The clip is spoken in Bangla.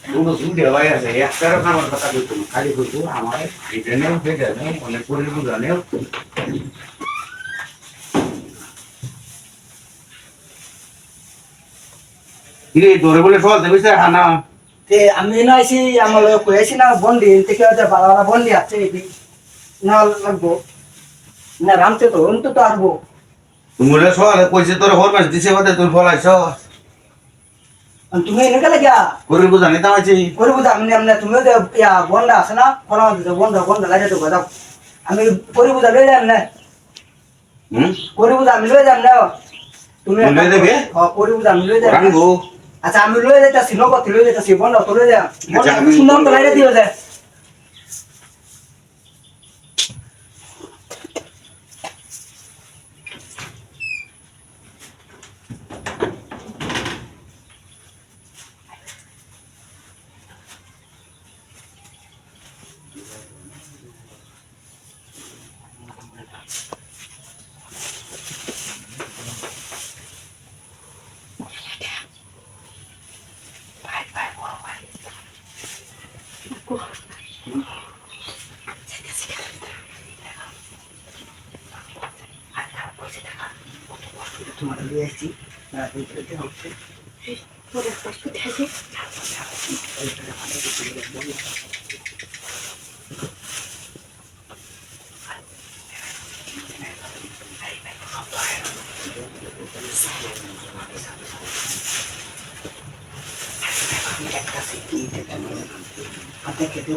কোনো দুধে ভাই আছে একটারও খাবার কথা বলতো না খালি বলতো আমার এটা নেও সেটা নেও অনেক করে বুঝা নেও কিরে তোরে বলে সল দেবে স্যার হানা তে আমি না আইছি আমার কইছি না বন্ডি থেকে যে বালা বন্ডি আছে এটি না লাগবো না রামতে তো অন্ত তো আসবো তুমি বলে সল কইছে তোর হর মাস দিছে বাদে তুই ফলাইছ তুমি এনে গেলে গিয়া করে বুঝা নিতাম আছে করে বুঝা আমি আমনে তুমি যে ইয়া বন্ডা আছে না ফলা দিতে বন্ডা বন্ডা লাগে তো কথা আমি করে বুঝা লই যাম না করে বুঝা আমি লই যাম না তুমি লই দেবে করে বুঝা আমি লই যাম রাঙ্গো আচ্ছা আমি লই যাইতাছি নগদ লই যাইতাছি বন্ডা তো লই যা বন্ডা সুন্দর তো লাগে দিও যে তোমার লই আসছি না এইটা হচ্ছে পরে কষ্ট থাকে হাতে খেতে